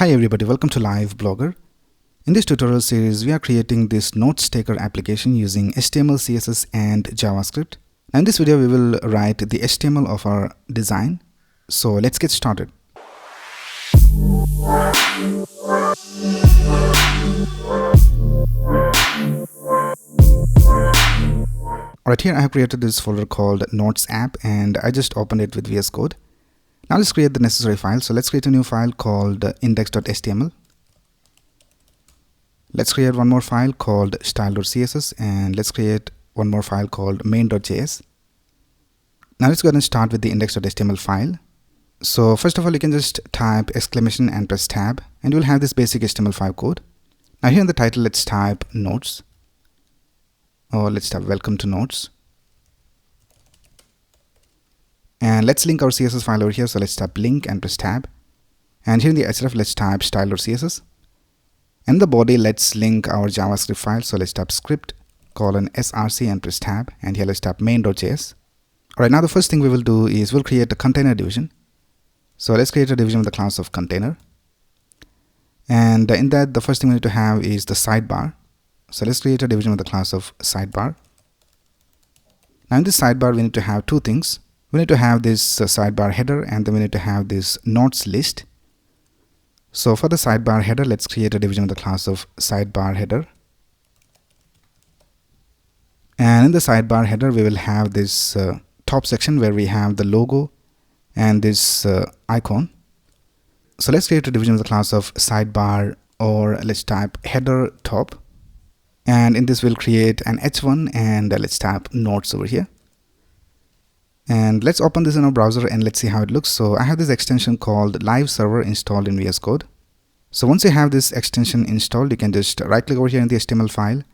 Hi everybody, welcome to Live Blogger. In this tutorial series, we are creating this notes taker application using HTML, CSS and JavaScript. Now in this video, we will write the HTML of our design. So let's get started. Alright, here I have created this folder called Notes app and I just opened it with VS Code. Now let's create the necessary file. So let's create a new file called index.html. Let's create one more file called style.css and let's create one more file called main.js. Now let's go ahead and start with the index.html file. So first of all, you can just type exclamation and press tab and you'll have this basic HTML5 code. Now here in the title, let's type notes, or let's type welcome to notes. And let's link our CSS file over here. So let's type link and press tab. And here in the href, let's type style.css. And the body, let's link our JavaScript file. So let's type script :src and press tab. And here let's type main.js. Alright, now the first thing we will do is we'll create a container division. So let's create a division with the class of container. And in that, the first thing we need to have is the sidebar. So let's create a division with the class of sidebar. Now in this sidebar, we need to have two things. We need to have this sidebar header and then we need to have this notes list. So for the sidebar header, let's create a division with the class of sidebar header. And in the sidebar header, we will have this top section where we have the logo and this icon. So let's create a division with the class of sidebar, or let's type header top. And in this, we'll create an h1 and let's type notes over here. And let's open this in our browser and let's see how it looks. So I have this extension called Live Server installed in VS Code. So once you have this extension installed, you can just right click over here in the HTML file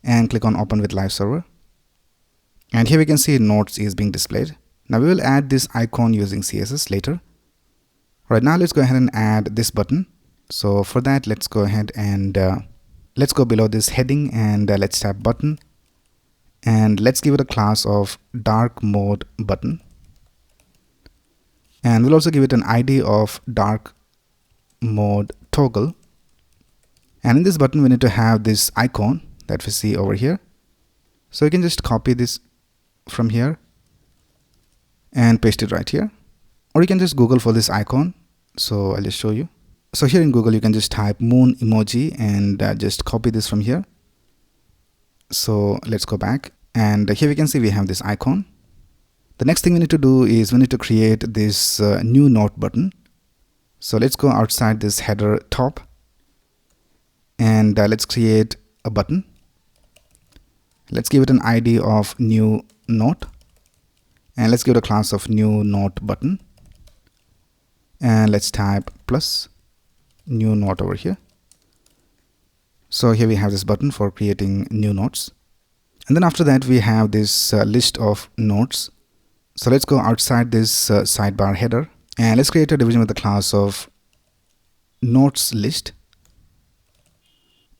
and click on Open with Live Server. And here we can see notes is being displayed. Now we will add this icon using CSS later. Right now, let's go ahead and add this button. So for that, let's go ahead and let's go below this heading and let's type button. And let's give it a class of dark mode button. And we'll also give it an ID of dark mode toggle. And in this button, we need to have this icon that we see over here. So you can just copy this from here and paste it right here. Or you can just Google for this icon. So I'll just show you. So here in Google, you can just type moon emoji and just copy this from here. So let's go back and here we can see we have this icon. The next thing we need to do is we need to create this new note button. So let's go outside this header top and let's create a button. Let's give it an ID of new note and let's give it a class of new note button. And let's type plus new note over here. So here we have this button for creating new notes. And then after that, we have this list of notes. So let's go outside this sidebar header and let's create a division with the class of notes list.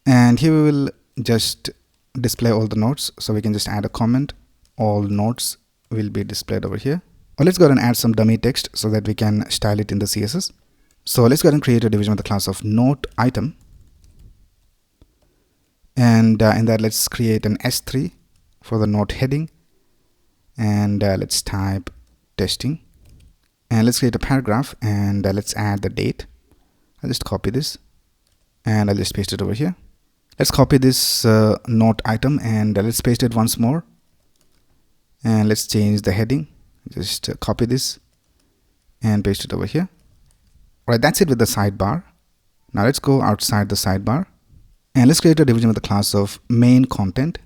And here we will just display all the notes. So we can just add a comment. All notes will be displayed over here. Or let's go ahead and add some dummy text so that we can style it in the CSS. So let's go ahead and create a division with the class of note item. And in that, let's create an S3 for the note heading. And let's type testing. And let's create a paragraph and let's add the date. I'll just copy this and I'll just paste it over here. Let's copy this note item and let's paste it once more. And let's change the heading. Just copy this and paste it over here. Alright, that's it with the sidebar. Now let's go outside the sidebar. And let's create a division with the class of main content.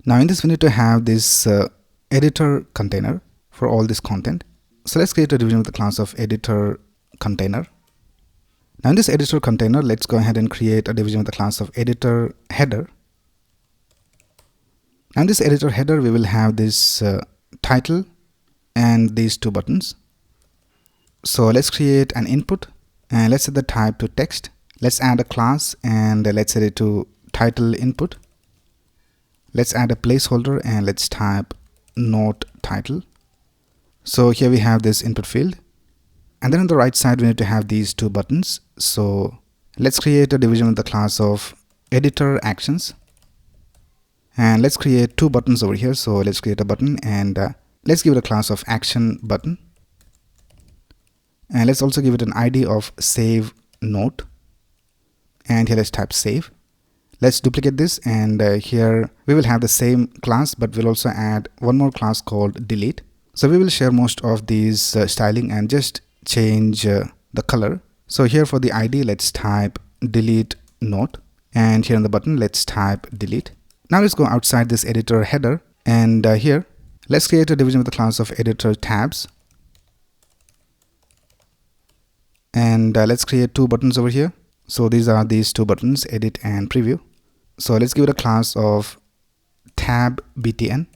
Now in this, we need to have this editor container for all this content. So let's create a division with the class of editor container. Now in this editor container, let's go ahead and create a division with the class of editor header. Now in this editor header, we will have this title and these two buttons. So let's create an input and let's set the type to text. Let's add a class and let's set it to title input. Let's add a placeholder and let's type note title. So here we have this input field And then on the right side, we need to have these two buttons. So let's create a division with the class of editor actions. And let's create two buttons over here. So let's create a button and let's give it a class of action button. And let's also give it an ID of save note. And here let's type save. Let's duplicate this, and here we will have the same class, but we'll also add one more class called delete. So we will share most of these styling and just change the color. So here for the ID, let's type delete note, and here on the button, let's type delete. Now let's go outside this editor header, and here let's create a division with the class of editor tabs. And let's create two buttons over here. So these are these two buttons, edit and preview. So let's give it a class of tab btn.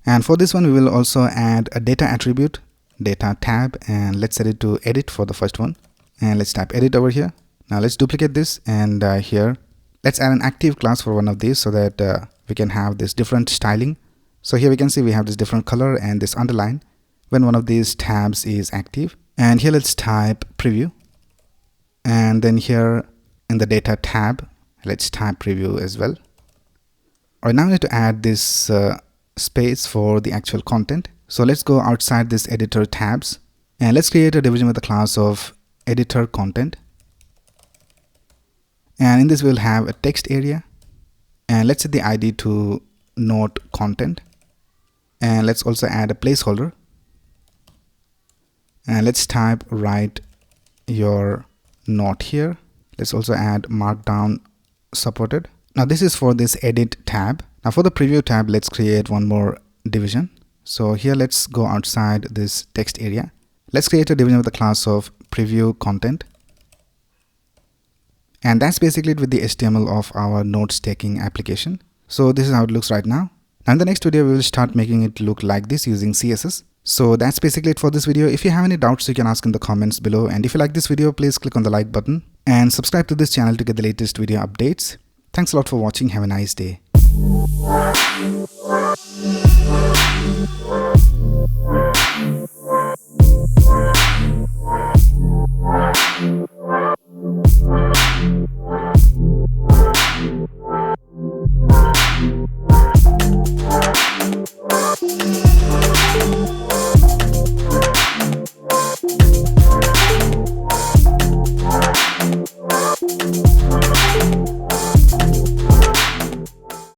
And for this one, we will also add a data attribute, data tab, and let's set it to edit for the first one. And let's type edit over here. Now let's duplicate this, and here let's add an active class for one of these so that we can have this different styling. So here we can see we have this different color and this underline when one of these tabs is active. And here let's type preview. And then here in the data tab, let's type preview as well. All right, now we need to add this space for the actual content. So let's go outside this editor tabs, and let's create a division with the class of editor content. And in this we'll have a text area, and let's set the ID to note content. And let's also add a placeholder, and let's type write your note here. Let's also add markdown supported. Now this is for this edit tab. Now for the preview tab, let's create one more division. So here let's go outside this text area. Let's create a division with the class of preview content. And that's basically it with the HTML of our notes taking application. So this is how it looks right now. Now in the next video, we will start making it look like this using CSS. So that's basically it for this video. If you have any doubts, you can ask in the comments below. And if you like this video, please click on the like button and subscribe to this channel to get the latest video updates. Thanks a lot for watching. Have a nice day.